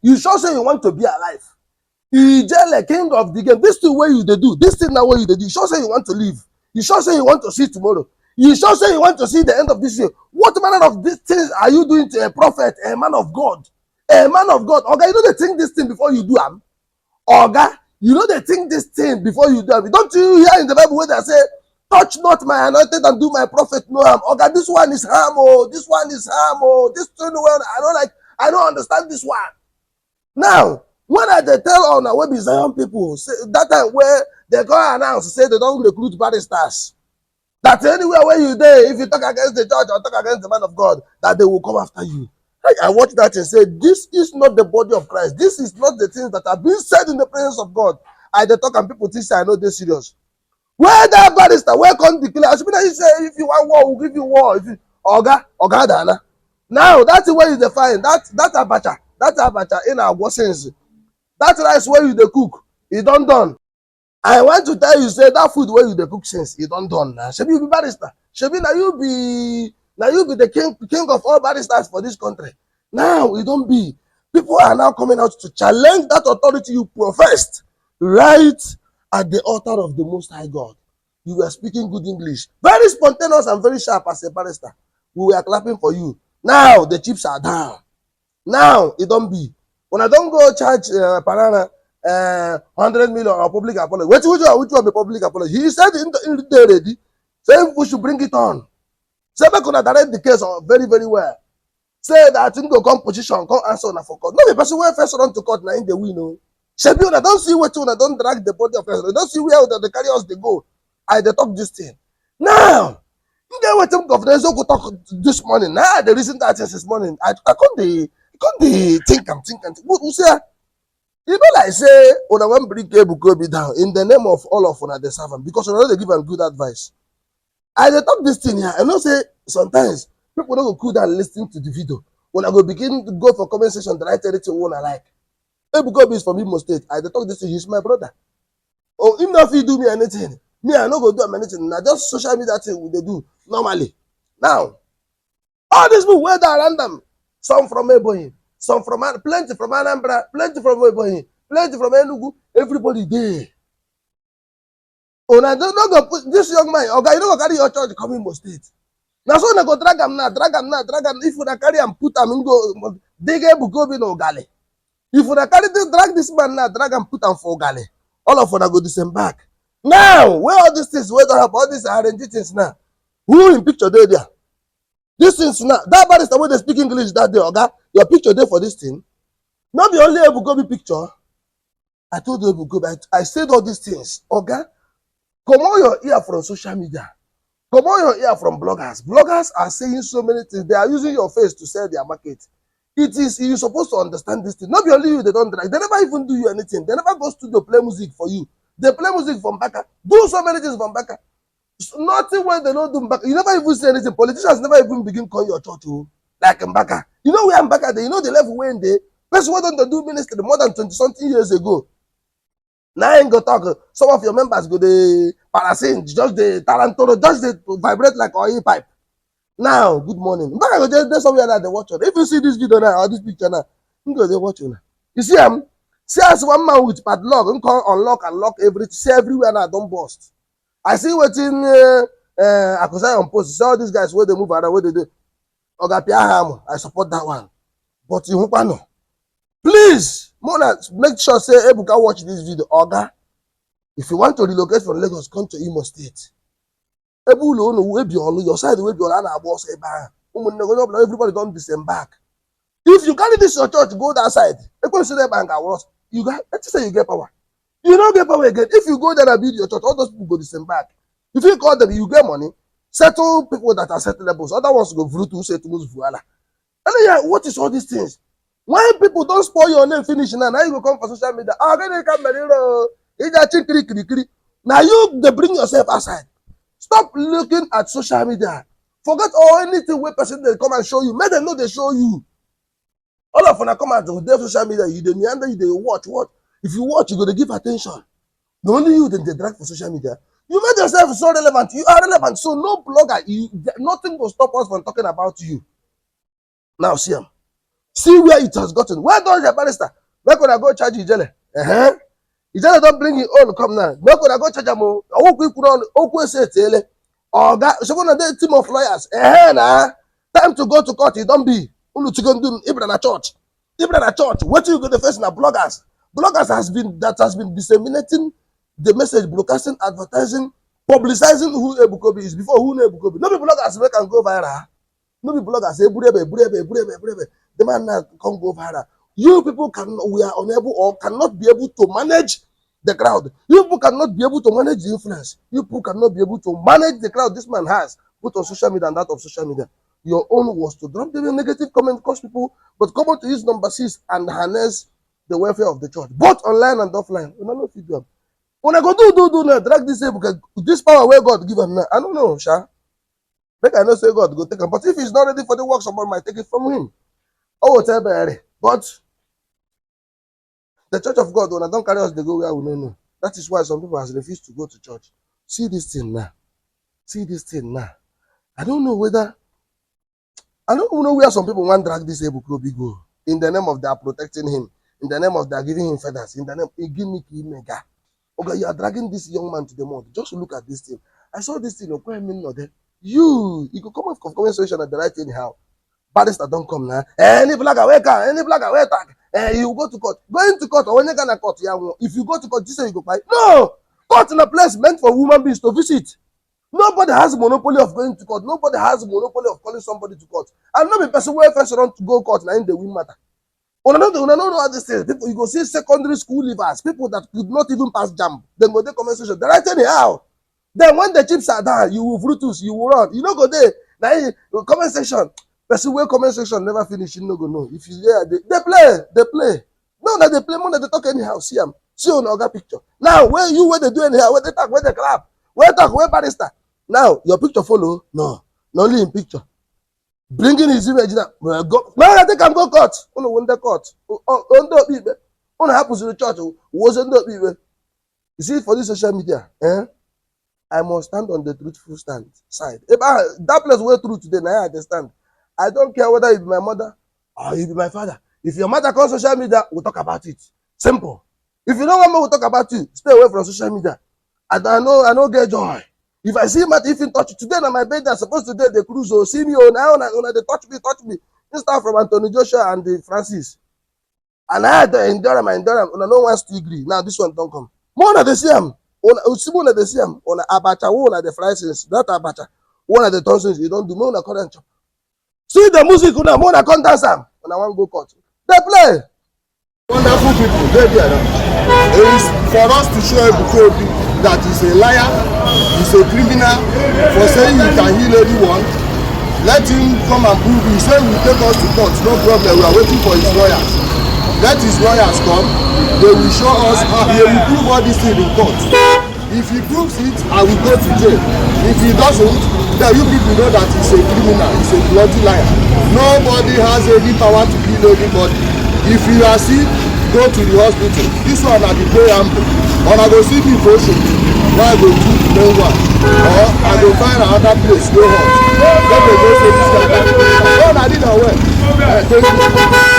You sure say you want to be alive. Ijele, king of the game. This thing where you they do. This thing now where you they do. You sure say you want to live. You sure say you want to see tomorrow. You sure say you want to see the end of this year. What manner of these things are you doing to a prophet, a man of God? A man of God. Okay, you know they think this thing before you do them. Oga, you know they think this thing before you do them. Don't you hear in the Bible where they say, touch not my anointed and do my prophet no harm. Oga, this one is harm, oh, this one is harm, oh, this thing, well, I don't understand this one. Now, when I tell on our web Zion people, say, that time where they go announce, say they don't recruit barristers. That anywhere where you there, if you talk against the church or talk against the man of God, that they will come after you. I watched that and said, this is not the body of Christ. This is not the things that are being said in the presence of God. I talk and people think I know they're serious. Where that barrister, where come declare? I should be like, say, if you want war, we'll give you war. If you Oga Dana. Now that's where you define that abacha in our sense. That rice where you the cook, it done. I want to tell you, say that food where you the cook since it done now. Should you be barrister? Should be now you be the king of all barristers for this country. Now it don't be. People are now coming out to challenge that authority you professed right at the altar of the Most High God. You were speaking good English, very spontaneous and very sharp as a barrister. We were clapping for you. Now the chips are down. Now it don't be. When I don't go charge Panana 100 million or public apology. Which one be public apology? He said in the day ready, saying we should bring it on. Say we gonna direct the case very, very well. Say that thing go come position, come answer na for court. No, the person when first run to court now in the win. No. Shebi una don't see what una don't drag the body of person. Don't see where the carriers they go. I they talk this thing. Now, you get what governor go talk this morning. Now the reason that since this morning, I can't think. Who say? You know, like say, una want bring Ebuka Obi down in the name of all of una the servant because una they give them good advice. I they talk this thing here. I know say sometimes people don't go cool down listening to the video. When I go begin to go for comment section, the right everything one I like. Ebuka Obi is from Imo State. I they talk this thing. He's my brother. Oh, even if he do me anything, me I no go do him anything. Now just social media thing they do normally. Now, all these people where they are random. Some from Ebonyi, some from plenty from Anambra, plenty from Ebonyi, plenty from Enugu. Everybody there. Oh, now don't go put this young man. Okay, you don't go carry your church come Imo State. Now so na go drag him now. If you carry and put him in go dig Ebuka Obi no gale. If you carry drag this man now, drag and put him for gale. All of them go disembark. Now, where all these things, where they have all these arranged things now? Who in picture there? This things now, that barrister when they speak English that day, okay? Your picture there for this thing. Not the only Ebuka Obi picture. I told you Ebuka Obi, I said all these things, okay? Come on your ear from social media. Come on your ear from bloggers. Bloggers are saying so many things. They are using your face to sell their market. You're supposed to understand this thing. Not be only you, they don't drag. They never even do you anything. They never go studio play music for you. They play music from Baka. Do so many things from Baka. Nothing when they don't do Mbaka. You never even say anything. Politicians never even begin call your church like Mbaka. You know where Mbaka they, you know the level when they person why don't they do ministry more than 20-something years ago. Now I ain't go talk. Some of your members go the parasin, just the tarantoro, just they vibrate like oil pipe. Now, good morning. Mbaka go just somewhere that they watch it. If you see this video now or this picture now, you go they watch you now. You see see as one man with padlock, unlock and lock everything. See everywhere now don't burst. I see what in I could say on post. See all these guys where they move around, where they do. I support that one. But you know, please, Mona, make sure say Ebuka watch this video. Oga, if you want to relocate from Lagos, come to Imo State. Your side everybody don't disembark. If you carry this your church, go that side. You got let's say you get power. You don't get power again. If you go there and build your church, all those people go disembark. If you call them, you get money. Settle people that are settleables. Other ones go through to settle Vuala. And then, yeah, what is all these things? Why people don't spoil your name finish now? Now you go come for social media. Now you they bring yourself outside. Stop looking at social media. Forget all anything where person they come and show you. Make them know they show you. All of them come out to their social media. You they meander, you they watch. What? If you watch, you go to give attention. The only you then they drag for social media. You made yourself so relevant. You are relevant. So no blogger, nothing will stop us from talking about you. Now see them. See where it has gotten. Where does the barrister? Where could I go charge Ijele? Ijele don't bring it on, come now. Where could I go charge him? So one of the team of lawyers. Nah. Time to go to court. You don't be. Ibra church. Ibra church. What you go to face now? Bloggers. Bloggers has been disseminating the message, broadcasting, advertising, publicizing who Ebuka Obi is before who Ebuka Obi. No be bloggers we can go viral. No be bloggers say the man now can't go viral. You people we are unable or cannot be able to manage the crowd. You people cannot be able to manage the influence. You people cannot be able to manage the crowd this man has put on social media and that of social media. Your own was to drop the negative comment, cause people, but come on to use number 6 and harness the welfare of the church, both online and offline. We don't know if you do. When I go do now, drag this because this power where God give him now. I don't know, Sha. Make I know say God go take him, but if he's not ready for the work, someone might take it from him. Oh, tell me, but the church of God, when I don't carry us, they go where we don't know. That is why some people has refused to go to church. See this thing now. See this thing now. I don't know where some people want to drag this Ebuka Obi go in the name of they are protecting him, in the name of they are giving him feathers, in the name of give me mega. Okay, you are dragging this young man to the mud. Just look at this thing. I saw this thing. You could come off comment section at the right anyhow. Barrister don't come now. Any blogger wake up, any blogger wake up. You go to court. Going to court or when you're gonna court, if you go to court, you say you go buy. No! Court in a place meant for human beings to visit. Nobody has a monopoly of going to court. Nobody has a monopoly of calling somebody to court. And not be person where first run to go court now in the win matter. Una know how this thing. People, you go see secondary school leavers, people that could not even pass jam. Then go there conversation. They write anyhow. Then when the chips are down, you will fruitus, you will run. You know go there. Now comment section. Person where comment section never finish, you know go know. If you there, they play. No, that they play more than they talk anyhow. See them. See on other picture. Now where they do anyhow, where they talk, where they clap, where talk, where barrister. Now your picture follow. No, not only in picture. Bringing his image now. Go. No, I think I'm go court. Ono won the court. Ono happens in the church. Wasn't that people? You see, for this social media, I must stand on the truthful side. If that place where through today, now I understand. I don't care whether you be my mother or you be my father. If your mother calls social media, we'll talk about it. Simple. If you don't want me, we'll talk about you. Stay away from social media. I know get joy. If I see him at if in touch today, na my bed, they're supposed to do the cruise or see me now, they touch me. This start from Anthony Joshua and the Francis. And I had to endure him, no one to agree. Now this one don't come. More they see him. One they see him. On abacha, one of the Francis, that abacha, one of the tonsils, you don't do more current chop. See the music, more than dance him. When I want to go court. They play. Wonderful people, they there. It is for us to show Ebuka Obi that he's a liar, he's a criminal, for saying he can heal anyone. Let him come and prove it. He said he will take us to court, no problem. We are waiting for his lawyers. Let his lawyers come. They will show us how he will prove all these things in court. If he proves it, I will go to jail. If he doesn't, then you people know that he's a criminal, he's a bloody liar. Nobody has any power to kill anybody. If you are sick, go to the hospital. This one at the preamble. Or I go see me for shit. Why I go to the one? Or I go find another place, go home. Then they go say this guy. Oh, I didn't know where. Thank you.